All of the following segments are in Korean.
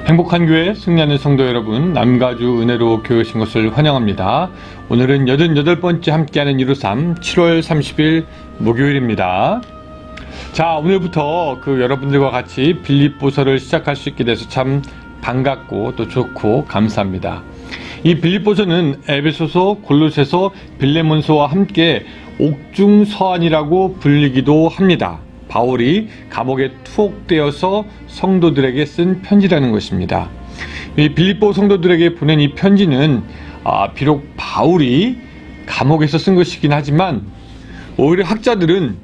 행복한 교회 승리하는 성도 여러분, 남가주 은혜로 교회 오신 것을 환영합니다. 오늘은 88번째 함께하는 153 7월 30일 목요일입니다. 자, 오늘부터 여러분들과 같이 빌립보서를 시작할 수 있게 돼서 참 반갑고 또 좋고 감사합니다. 이 빌립보서는 에베소서, 골로새서, 빌레몬서와 함께 옥중서안이라고 불리기도 합니다. 바울이 감옥에 투옥되어서 성도들에게 쓴 편지라는 것입니다. 이 빌립보 성도들에게 보낸 이 편지는 비록 바울이 감옥에서 쓴 것이긴 하지만 오히려 학자들은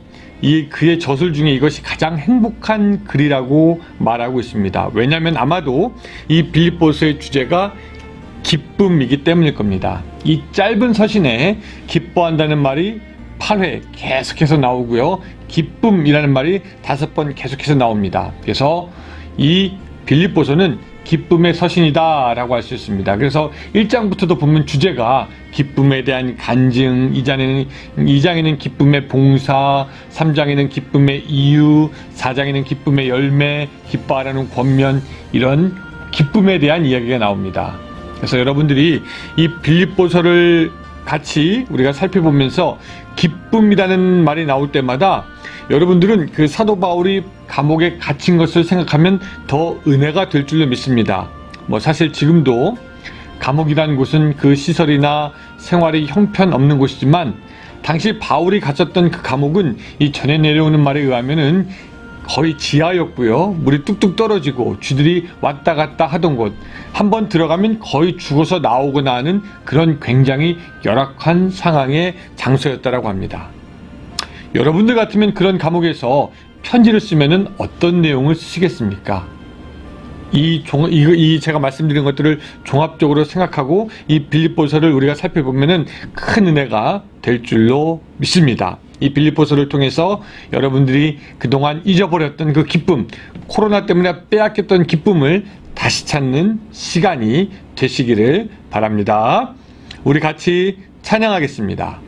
그의 저술 중에 이것이 가장 행복한 글이라고 말하고 있습니다. 왜냐하면 아마도 이 빌립보서의 주제가 기쁨이기 때문일 겁니다. 이 짧은 서신에 기뻐한다는 말이 8회 계속해서 나오고요. 기쁨이라는 말이 5번 계속해서 나옵니다. 그래서 이 빌립보서는 기쁨의 서신이다 라고 할 수 있습니다. 그래서 1장부터도 보면 주제가 기쁨에 대한 간증, 2장에는 기쁨의 봉사, 3장에는 기쁨의 이유, 4장에는 기쁨의 열매, 기뻐하라는 권면, 이런 기쁨에 대한 이야기가 나옵니다. 그래서 여러분들이 이 빌립보서를 같이 우리가 살펴보면서 기쁨이라는 말이 나올 때마다 여러분들은 그 사도 바울이 감옥에 갇힌 것을 생각하면 더 은혜가 될 줄로 믿습니다. 사실 지금도 감옥이라는 곳은 그 시설이나 생활이 형편없는 곳이지만 당시 바울이 갇혔던 그 감옥은 이 전에 내려오는 말에 의하면은 거의 지하였고요. 물이 뚝뚝 떨어지고 쥐들이 왔다 갔다 하던 곳, 한번 들어가면 거의 죽어서 나오거나 하는 그런 굉장히 열악한 상황의 장소였다라고 합니다. 여러분들 같으면 그런 감옥에서 편지를 쓰면은 어떤 내용을 쓰시겠습니까? 제가 말씀드린 것들을 종합적으로 생각하고 이 빌립보서를 우리가 살펴보면은 큰 은혜가 될 줄로 믿습니다. 이 빌립보서를 통해서 여러분들이 그동안 잊어버렸던 그 기쁨, 코로나 때문에 빼앗겼던 기쁨을 다시 찾는 시간이 되시기를 바랍니다. 우리 같이 찬양하겠습니다.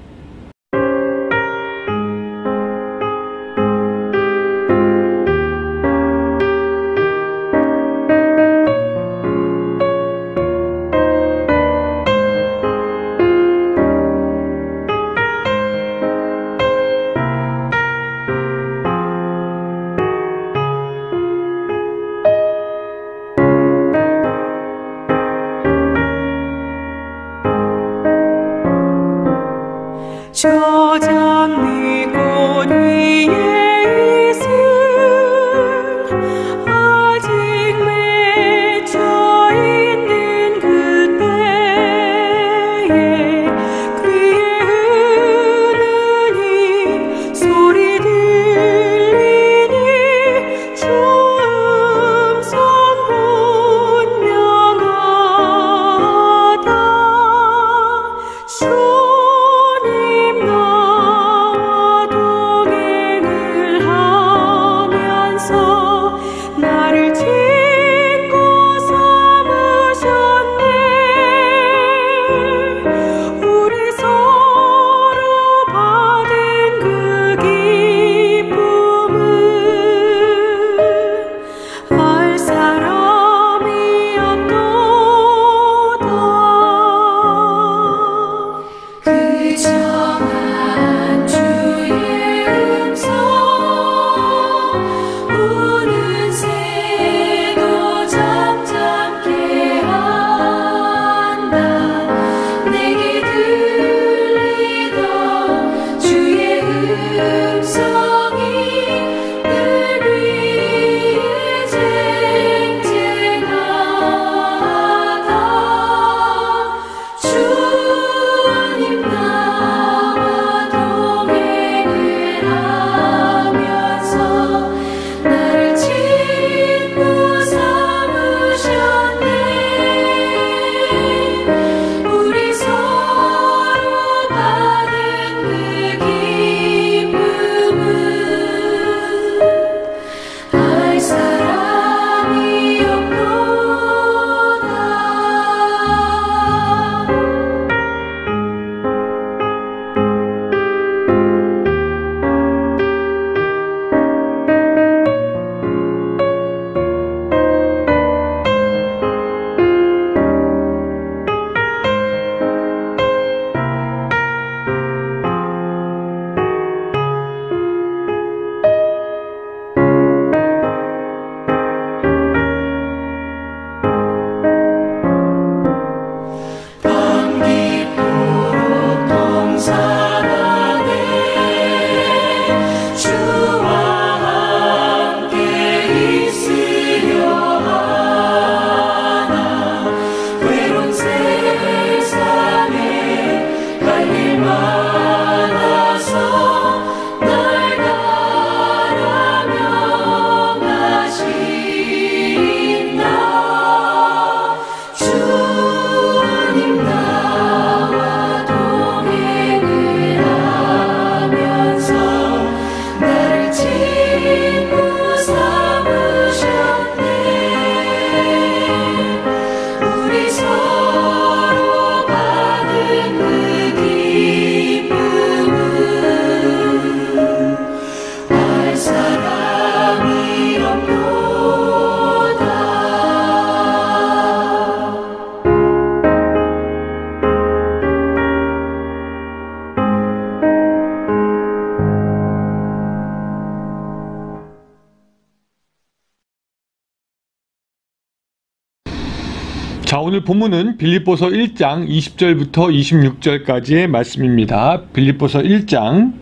자, 오늘 본문은 빌립보서 1장 20절부터 26절까지의 말씀입니다. 빌립보서 1장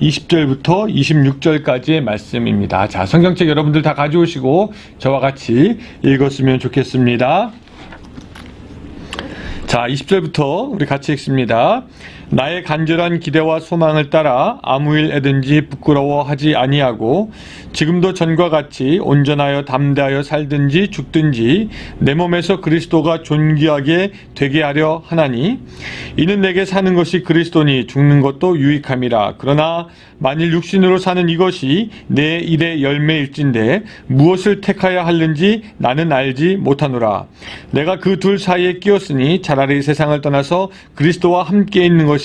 20절부터 26절까지의 말씀입니다. 자, 성경책 여러분들 다 가져오시고 저와 같이 읽었으면 좋겠습니다. 자, 20절부터 우리 같이 읽습니다. 나의 간절한 기대와 소망을 따라 아무 일 애든지 부끄러워하지 아니하고 지금도 전과 같이 온전하여 담대하여 살든지 죽든지 내 몸에서 그리스도가 존귀하게 되게 하려 하나니 이는 내게 사는 것이 그리스도니 죽는 것도 유익함이라. 그러나 만일 육신으로 사는 이것이 내 일의 열매일진데 무엇을 택하여 할는지 나는 알지 못하노라. 내가 그 둘 사이에 끼었으니 차라리 세상을 떠나서 그리스도와 함께 있는 것이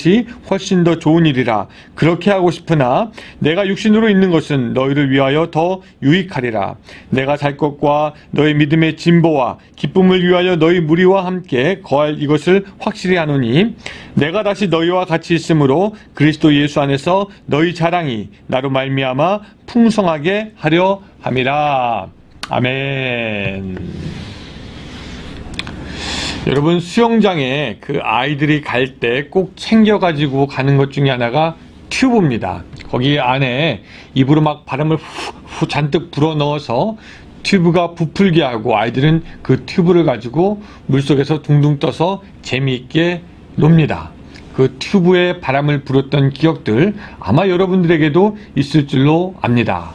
훨씬 더 좋은 일이라. 그렇게 하고 싶으나 내가 육신으로 있는 것은 너희를 위하여 더 유익하리라. 내가 살 것과 너희 믿음의 진보와 기쁨을 위하여 너희 무리와 함께 거할 이것을 확실히 하노니 내가 다시 너희와 같이 있으므로 그리스도 예수 안에서 너희 자랑이 나로 말미암아 풍성하게 하려 함이라. 아멘. 여러분, 수영장에 그 아이들이 갈 때 꼭 챙겨가지고 가는 것 중에 하나가 튜브입니다. 거기 안에 입으로 막 바람을 후 잔뜩 불어 넣어서 튜브가 부풀게 하고 아이들은 그 튜브를 가지고 물속에서 둥둥 떠서 재미있게 놉니다. 그 튜브에 바람을 불었던 기억들 아마 여러분들에게도 있을 줄로 압니다.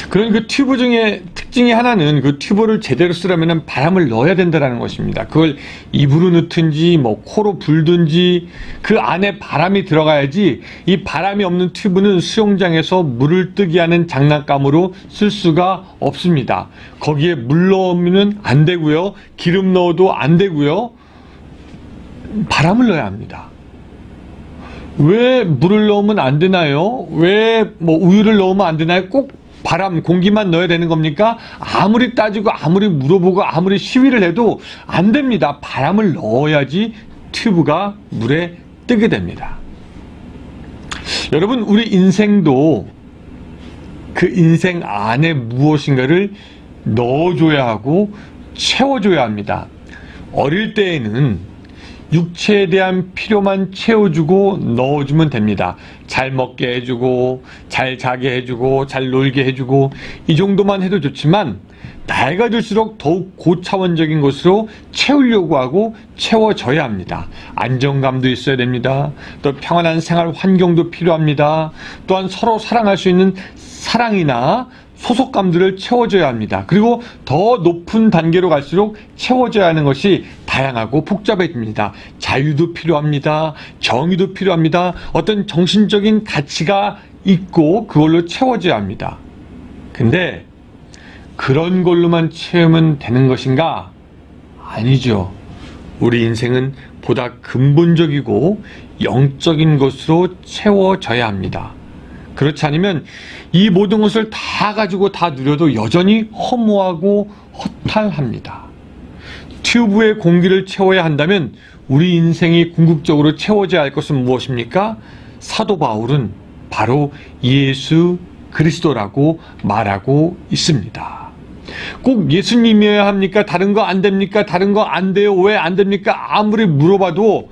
그런 그 튜브 중에 특징이 하나는 그 튜브를 제대로 쓰려면 바람을 넣어야 된다는 것입니다. 그걸 입으로 넣든지 뭐 코로 불든지 그 안에 바람이 들어가야지 이 바람이 없는 튜브는 수영장에서 물을 뜨게 하는 장난감으로 쓸 수가 없습니다. 거기에 물 넣으면 안 되고요. 기름 넣어도 안 되고요. 바람을 넣어야 합니다. 왜 물을 넣으면 안 되나요? 왜 뭐 우유를 넣으면 안 되나요? 꼭 바람, 공기만 넣어야 되는 겁니까? 아무리 따지고 아무리 물어보고 아무리 시위를 해도 안 됩니다. 바람을 넣어야지 튜브가 물에 뜨게 됩니다. 여러분, 우리 인생도 그 인생 안에 무엇인가를 넣어줘야 하고 채워줘야 합니다. 어릴 때에는 육체에 대한 필요만 채워주고 넣어주면 됩니다. 잘 먹게 해주고 잘 자게 해주고 잘 놀게 해주고 이 정도만 해도 좋지만 나이가 들수록 더욱 고차원적인 것으로 채우려고 하고 채워져야 합니다. 안정감도 있어야 됩니다. 또 평안한 생활 환경도 필요합니다. 또한 서로 사랑할 수 있는 사랑이나 소속감들을 채워줘야 합니다. 그리고 더 높은 단계로 갈수록 채워져야 하는 것이 다양하고 복잡해집니다. 자유도 필요합니다. 정의도 필요합니다. 어떤 정신적인 가치가 있고 그걸로 채워져야 합니다. 근데 그런 걸로만 채우면 되는 것인가? 아니죠. 우리 인생은 보다 근본적이고 영적인 것으로 채워져야 합니다. 그렇지 않으면 이 모든 것을 다 가지고 다 누려도 여전히 허무하고 허탈합니다. 튜브에 공기를 채워야 한다면 우리 인생이 궁극적으로 채워져야 할 것은 무엇입니까? 사도 바울은 바로 예수 그리스도라고 말하고 있습니다. 꼭 예수님이어야 합니까? 다른 거 안 됩니까? 다른 거 안 돼요? 왜 안 됩니까? 아무리 물어봐도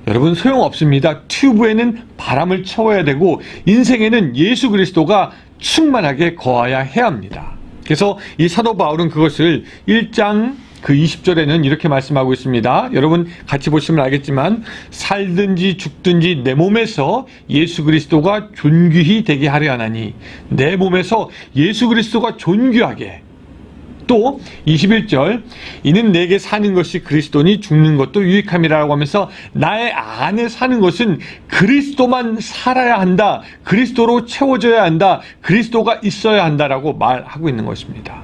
여러분 소용없습니다. 튜브에는 바람을 채워야 되고 인생에는 예수 그리스도가 충만하게 거하여야 해야 합니다. 그래서 이 사도 바울은 그것을 1장 그 20절에는 이렇게 말씀하고 있습니다. 여러분 같이 보시면 알겠지만 살든지 죽든지 내 몸에서 예수 그리스도가 존귀히 되게 하려 하나니 내 몸에서 예수 그리스도가 존귀하게. 또 21절 이는 내게 사는 것이 그리스도니 죽는 것도 유익함이라고 하면서 나의 안에 사는 것은 그리스도만 살아야 한다. 그리스도로 채워져야 한다. 그리스도가 있어야 한다라고 말하고 있는 것입니다.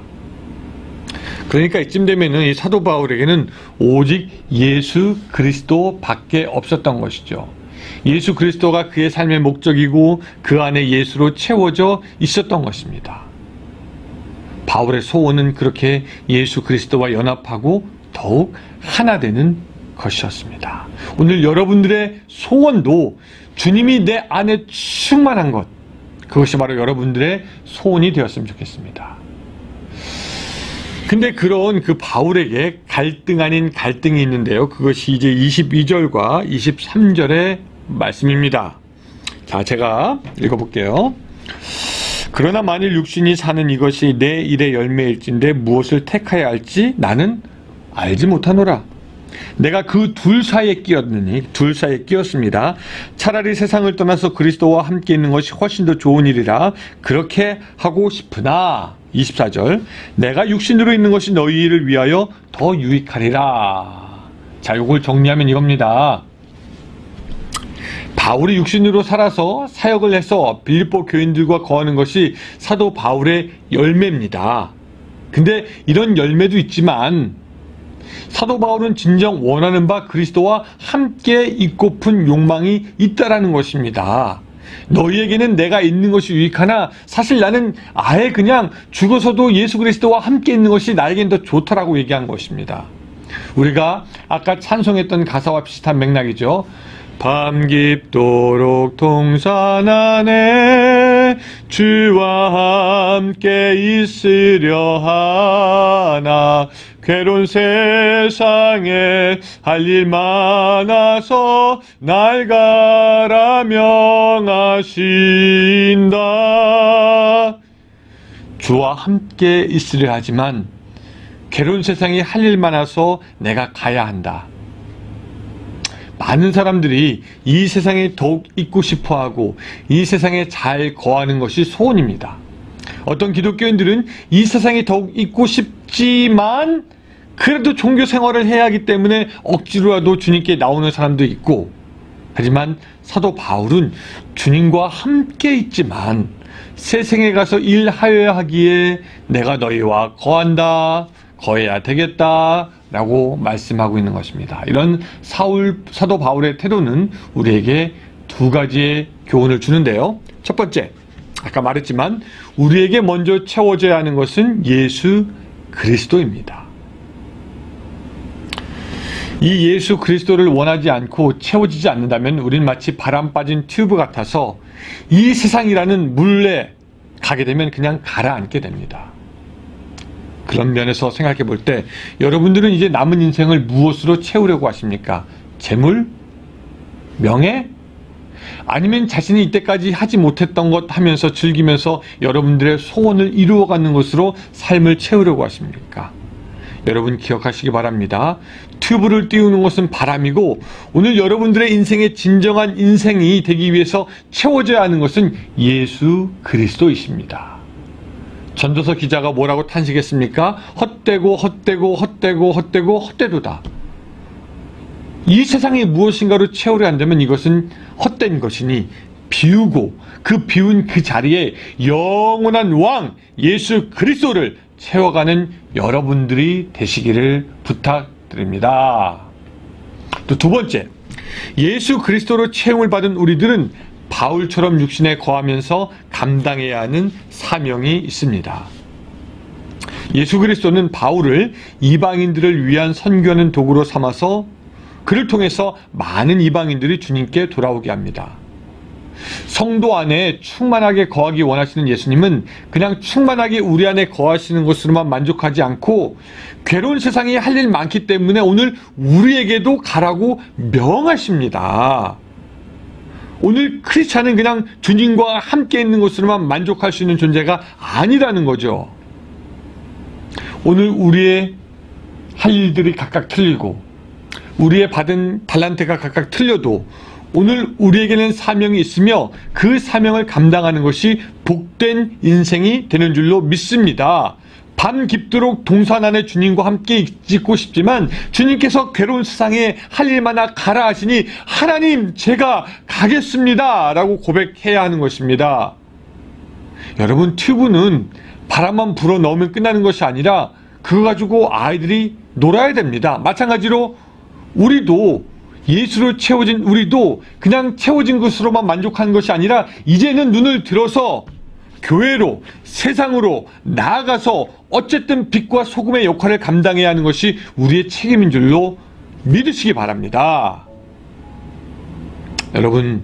그러니까 이쯤 되면은 이 사도 바울에게는 오직 예수 그리스도밖에 없었던 것이죠. 예수 그리스도가 그의 삶의 목적이고 그 안에 예수로 채워져 있었던 것입니다. 바울의 소원은 그렇게 예수 그리스도와 연합하고 더욱 하나 되는 것이었습니다. 오늘 여러분들의 소원도 주님이 내 안에 충만한 것, 그것이 바로 여러분들의 소원이 되었으면 좋겠습니다. 근데 그런 그 바울에게 갈등 아닌 갈등이 있는데요. 그것이 이제 22절과 23절의 말씀입니다. 자, 제가 읽어볼게요. 그러나 만일 육신이 사는 이것이 내 일의 열매일진데 무엇을 택하여야 할지 나는 알지 못하노라. 내가 그 둘 사이에 끼었느니 둘 사이에 끼었습니다. 차라리 세상을 떠나서 그리스도와 함께 있는 것이 훨씬 더 좋은 일이라 그렇게 하고 싶으나 24절 내가 육신으로 있는 것이 너희를 위하여 더 유익하리라. 자, 요걸 정리하면 이겁니다. 바울이 육신으로 살아서 사역을 해서 빌립보 교인들과 거하는 것이 사도 바울의 열매입니다. 근데 이런 열매도 있지만 사도 바울은 진정 원하는 바 그리스도와 함께 있고픈 욕망이 있다라는 것입니다. 너희에게는 내가 있는 것이 유익하나 사실 나는 아예 그냥 죽어서도 예수 그리스도와 함께 있는 것이 나에겐 더 좋다라고 얘기한 것입니다. 우리가 아까 찬송했던 가사와 비슷한 맥락이죠. 밤 깊도록 동산 안에 주와 함께 있으려 하나 괴로운 세상에 할 일 많아서 날 가라 명하신다. 주와 함께 있으려 하지만 괴로운 세상에 할 일 많아서 내가 가야 한다. 많은 사람들이 이 세상에 더욱 있고 싶어하고 이 세상에 잘 거하는 것이 소원입니다. 어떤 기독교인들은 이 세상에 더욱 있고 싶지만 그래도 종교 생활을 해야 하기 때문에 억지로라도 주님께 나오는 사람도 있고, 하지만 사도 바울은 주님과 함께 있지만 세상에 가서 일하여야 하기에 내가 너희와 거한다, 거해야 되겠다 라고 말씀하고 있는 것입니다. 이런 사도 바울의 태도는 우리에게 두 가지의 교훈을 주는데요. 첫 번째, 아까 말했지만 우리에게 먼저 채워져야 하는 것은 예수 그리스도입니다. 이 예수 그리스도를 원하지 않고 채워지지 않는다면 우린 마치 바람 빠진 튜브 같아서 이 세상이라는 물에 가게 되면 그냥 가라앉게 됩니다. 그런 면에서 생각해 볼 때 여러분들은 이제 남은 인생을 무엇으로 채우려고 하십니까? 재물? 명예? 아니면 자신이 이때까지 하지 못했던 것 하면서 즐기면서 여러분들의 소원을 이루어가는 것으로 삶을 채우려고 하십니까? 여러분 기억하시기 바랍니다. 튜브를 띄우는 것은 바람이고 오늘 여러분들의 인생의 진정한 인생이 되기 위해서 채워져야 하는 것은 예수 그리스도이십니다. 전도서 기자가 뭐라고 탄식했습니까? 헛되고 헛되고 헛되고 헛되고 헛되도다. 이 세상에 무엇인가로 채우려 한다면 이것은 헛된 것이니 비우고 그 비운 그 자리에 영원한 왕 예수 그리스도를 채워가는 여러분들이 되시기를 부탁드립니다. 또 두 번째, 예수 그리스도로 채움을 받은 우리들은 바울처럼 육신에 거하면서 감당해야 하는 사명이 있습니다. 예수 그리스도는 바울을 이방인들을 위한 선교하는 도구로 삼아서 그를 통해서 많은 이방인들이 주님께 돌아오게 합니다. 성도 안에 충만하게 거하기 원하시는 예수님은 그냥 충만하게 우리 안에 거하시는 것으로만 만족하지 않고 괴로운 세상에 할 일 많기 때문에 오늘 우리에게도 가라고 명하십니다. 오늘 크리스찬은 그냥 주님과 함께 있는 것으로만 만족할 수 있는 존재가 아니라는 거죠. 오늘 우리의 할 일들이 각각 틀리고 우리의 받은 달란트가 각각 틀려도 오늘 우리에게는 사명이 있으며 그 사명을 감당하는 것이 복된 인생이 되는 줄로 믿습니다. 밤 깊도록 동산 안에 주님과 함께 있고 싶지만 주님께서 괴로운 세상에 할 일마나 가라 하시니 하나님 제가 가겠습니다 라고 고백해야 하는 것입니다. 여러분 튜브는 바람만 불어 넣으면 끝나는 것이 아니라 그거 가지고 아이들이 놀아야 됩니다. 마찬가지로 우리도 예수로 채워진 우리도 그냥 채워진 것으로만 만족하는 것이 아니라 이제는 눈을 들어서 교회로 세상으로 나아가서 어쨌든 빛과 소금의 역할을 감당해야 하는 것이 우리의 책임인 줄로 믿으시기 바랍니다. 여러분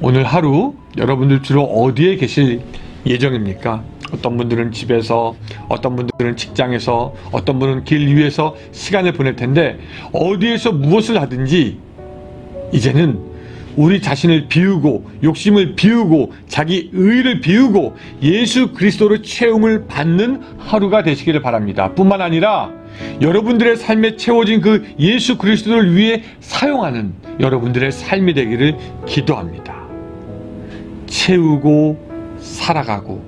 오늘 하루 여러분들 주로 어디에 계실 예정입니까? 어떤 분들은 집에서, 어떤 분들은 직장에서, 어떤 분은 길 위에서 시간을 보낼 텐데, 어디에서 무엇을 하든지 이제는 우리 자신을 비우고, 욕심을 비우고, 자기 의를 비우고 예수 그리스도로 채움을 받는 하루가 되시기를 바랍니다. 뿐만 아니라 여러분들의 삶에 채워진 그 예수 그리스도를 위해 사용하는 여러분들의 삶이 되기를 기도합니다. 채우고 살아가고,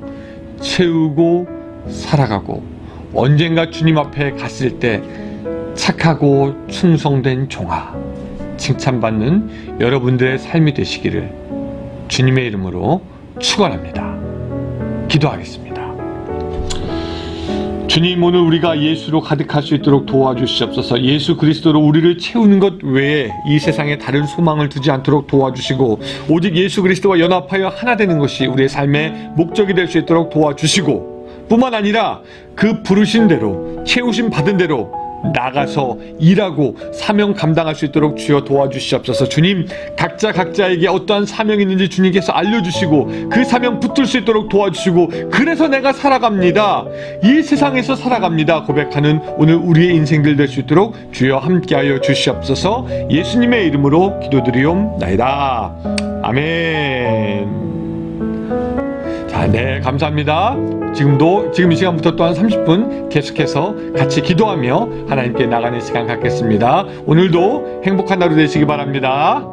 채우고 살아가고, 언젠가 주님 앞에 갔을 때 착하고 충성된 종아, 칭찬받는 여러분들의 삶이 되시기를 주님의 이름으로 축원합니다. 기도하겠습니다. 주님, 오늘 우리가 예수로 가득할 수 있도록 도와주시옵소서. 예수 그리스도로 우리를 채우는 것 외에 이 세상에 다른 소망을 두지 않도록 도와주시고, 오직 예수 그리스도와 연합하여 하나 되는 것이 우리의 삶의 목적이 될 수 있도록 도와주시고, 뿐만 아니라 그 부르신 대로, 채우심 받은 대로 나가서 일하고 사명 감당할 수 있도록 주여 도와주시옵소서. 주님, 각자에게 어떠한 사명이 있는지 주님께서 알려주시고 그 사명 붙들 수 있도록 도와주시고, 그래서 내가 살아갑니다, 이 세상에서 살아갑니다 고백하는 오늘 우리의 인생들 될 수 있도록 주여 함께하여 주시옵소서. 예수님의 이름으로 기도드리옵나이다. 아멘. 자, 네, 감사합니다. 지금 이 시간부터 또한 30분 계속해서 같이 기도하며 하나님께 나가는 시간 갖겠습니다. 오늘도 행복한 하루 되시기 바랍니다.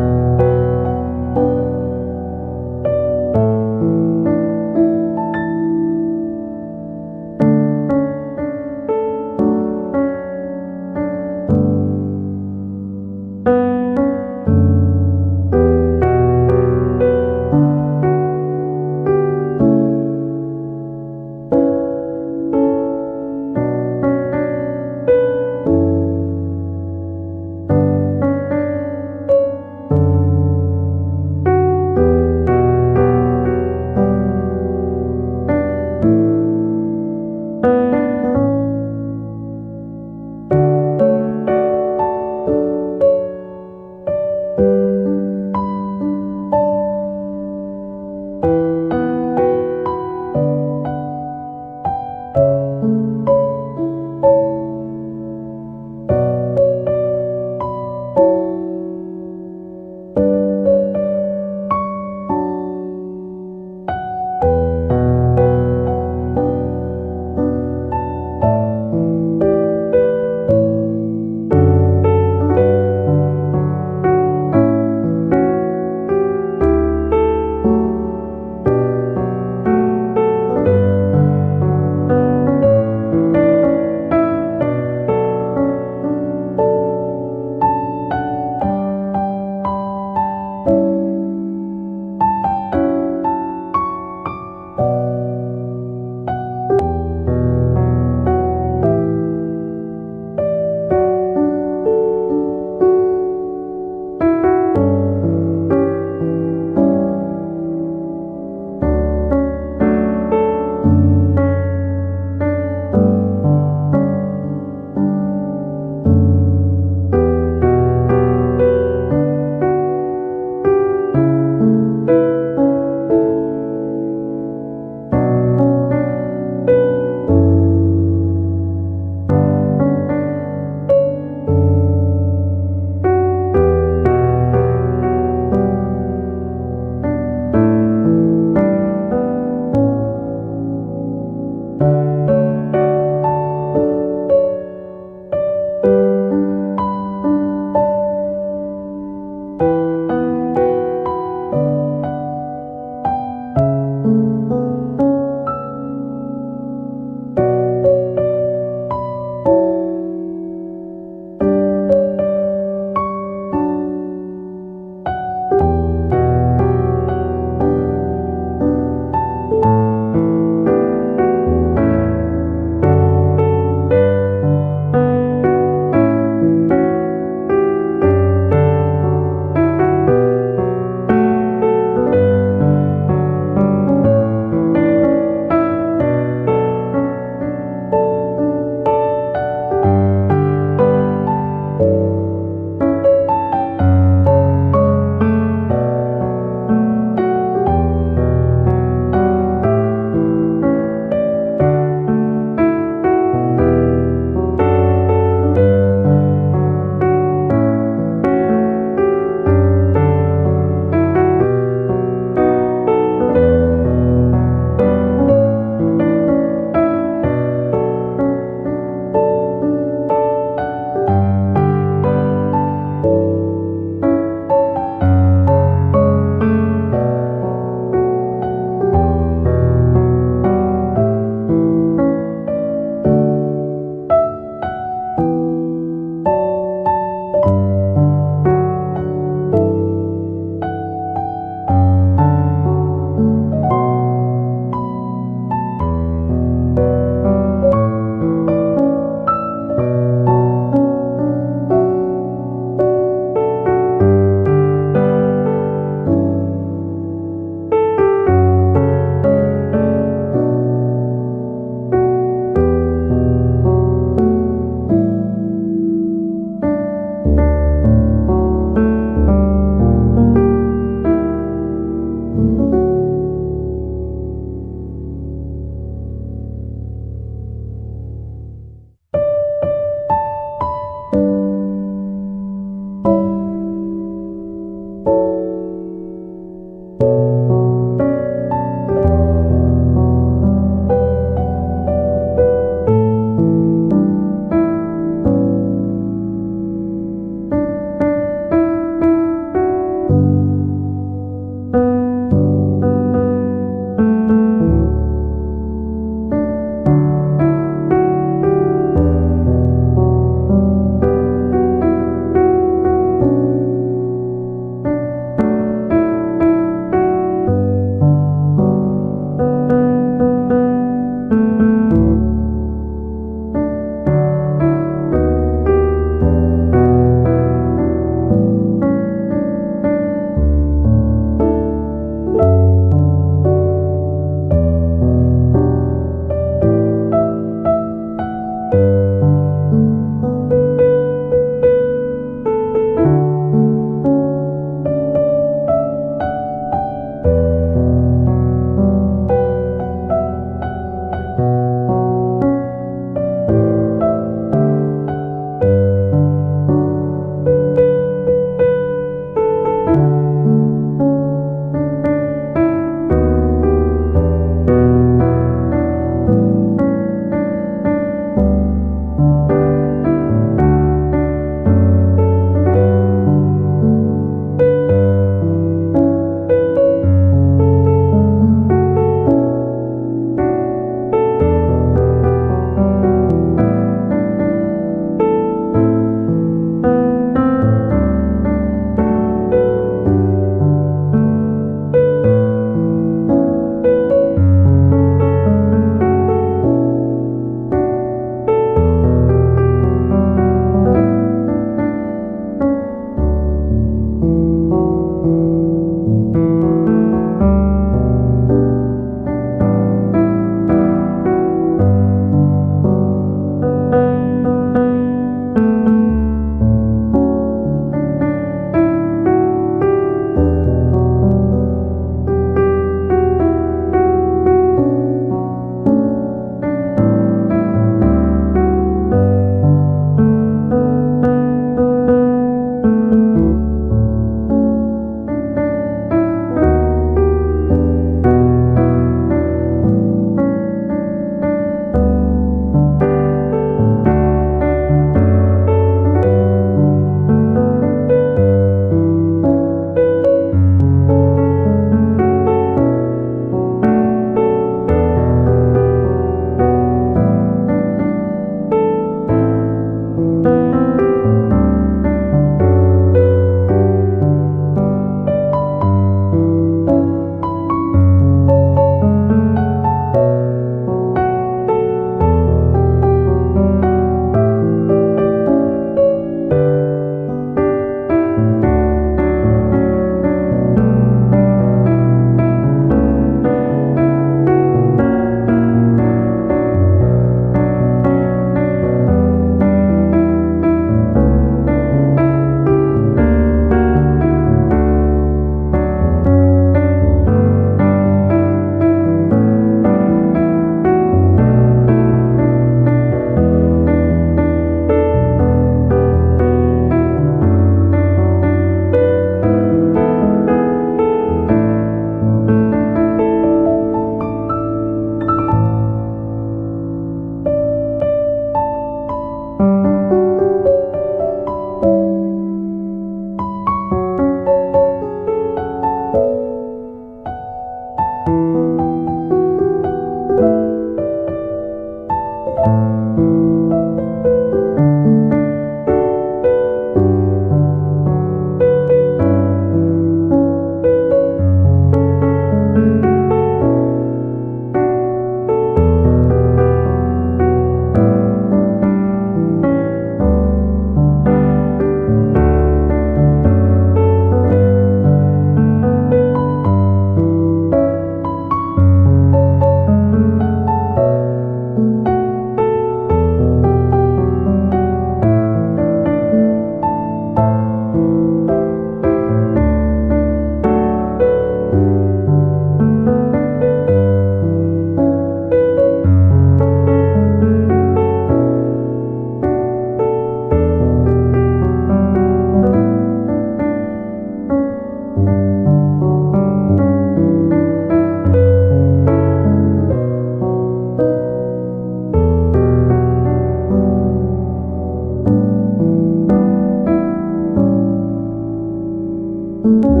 you.